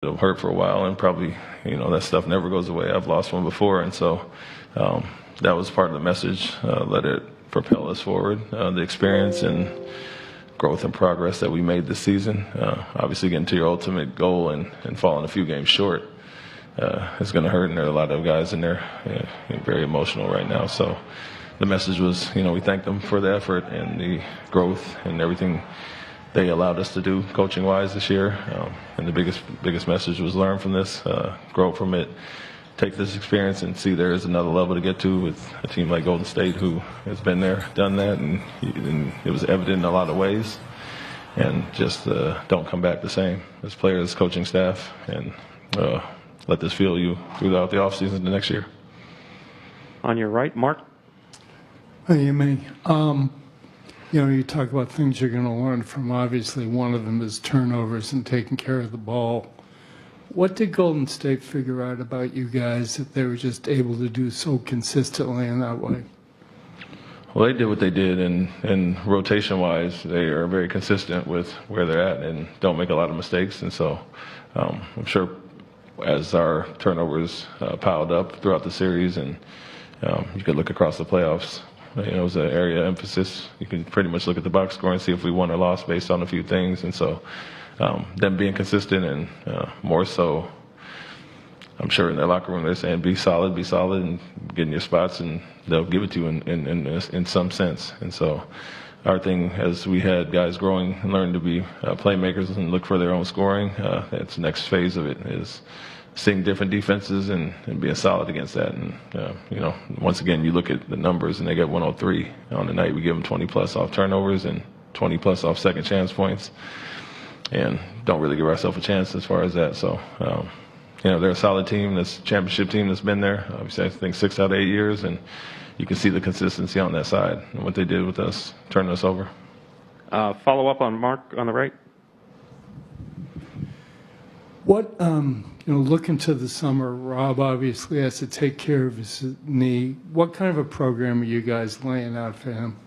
It'll hurt for a while, and probably, that stuff never goes away. I've lost one before, and so that was part of the message. Let it propel us forward. The experience and growth and progress that we made this season. Obviously, getting to your ultimate goal and falling a few games short is going to hurt, and there are a lot of guys in there very emotional right now. So the message was, we thank them for the effort and the growth and everything they allowed us to do coaching-wise this year. And the biggest message was learn from this, grow from it, take this experience and see there is another level to get to with a team like Golden State who has been there, done that, and it was evident in a lot of ways. And just don't come back the same as players, coaching staff, and let this fuel you throughout the offseason the next year. On your right, Mark. Hey, Ime. You talk about things you're going to learn from. Obviously, one of them is turnovers and taking care of the ball. What did Golden State figure out about you guys that they were just able to do so consistently in that way? Well, they did what they did, and rotation-wise, they are very consistent with where they're at and don't make a lot of mistakes. And so I'm sure as our turnovers piled up throughout the series, and you could look across the playoffs, it was an area of emphasis. You can pretty much look at the box score and see if we won or lost based on a few things. And so them being consistent and more so, I'm sure in their locker room they're saying be solid, and get in your spots, and they'll give it to you in some sense. And so our thing, as we had guys growing and learning to be playmakers and look for their own scoring, that's the next phase of it, is seeing different defenses and being solid against that. And, once again, you look at the numbers, and they got 103 on the night. We give them 20-plus off turnovers and 20-plus off second chance points, and don't really give ourselves a chance as far as that. So, they're a solid team, this championship team that's been there, obviously, I think 6 out of 8 years, and you can see the consistency on that side and what they did with us, turning us over. Follow up on Mark on the right. What, looking to the summer, Rob obviously has to take care of his knee. What kind of a program are you guys laying out for him?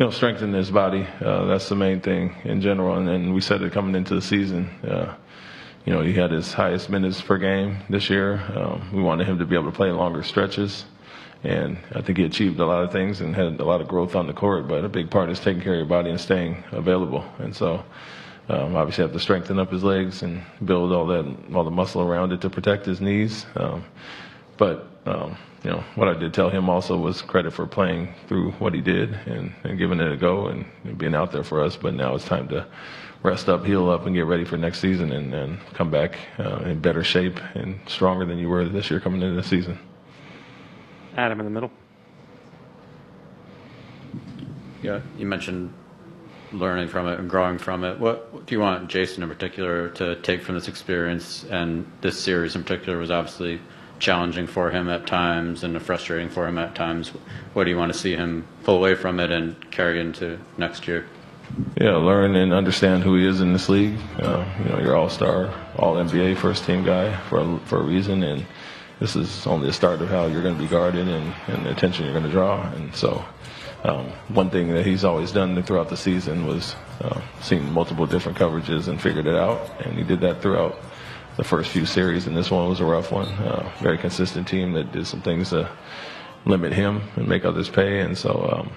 Strengthen his body. That's the main thing in general. And we said it coming into the season. He had his highest minutes per game this year. We wanted him to be able to play longer stretches. And I think he achieved a lot of things and had a lot of growth on the court. But a big part is taking care of your body and staying available. And so obviously have to strengthen up his legs and build all the muscle around it to protect his knees. But what I did tell him also was credit for playing through what he did and giving it a go and being out there for us. But now it's time to rest up, heal up, and get ready for next season and come back in better shape and stronger than you were this year coming into the season. Adam in the middle. Yeah, you mentioned learning from it and growing from it. What do you want Jason in particular to take from this experience? And this series in particular was obviously challenging for him at times and frustrating for him at times. What do you want to see him pull away from it and carry into next year? Yeah, learn and understand who he is in this league. You're all-star, all-NBA first-team guy for a reason, and this is only the start of how you're going to be guarded and the attention you're going to draw. And so one thing that he's always done throughout the season was seen multiple different coverages and figured it out, and he did that throughout the first few series, and this one was a rough one. Very consistent team that did some things to limit him and make others pay. And so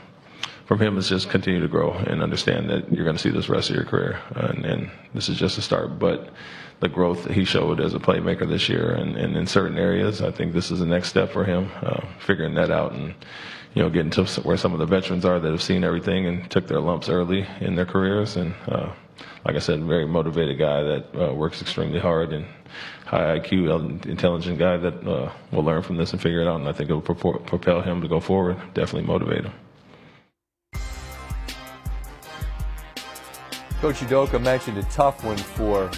from him, it's just continue to grow and understand that you're going to see this rest of your career. And this is just a start. But the growth that he showed as a playmaker this year and in certain areas, I think this is the next step for him, figuring that out and, getting to where some of the veterans are that have seen everything and took their lumps early in their careers. And like I said, a very motivated guy that works extremely hard and high IQ, intelligent guy that will learn from this and figure it out. And I think it will propel him to go forward, definitely motivate him. Coach Udoka mentioned a tough one for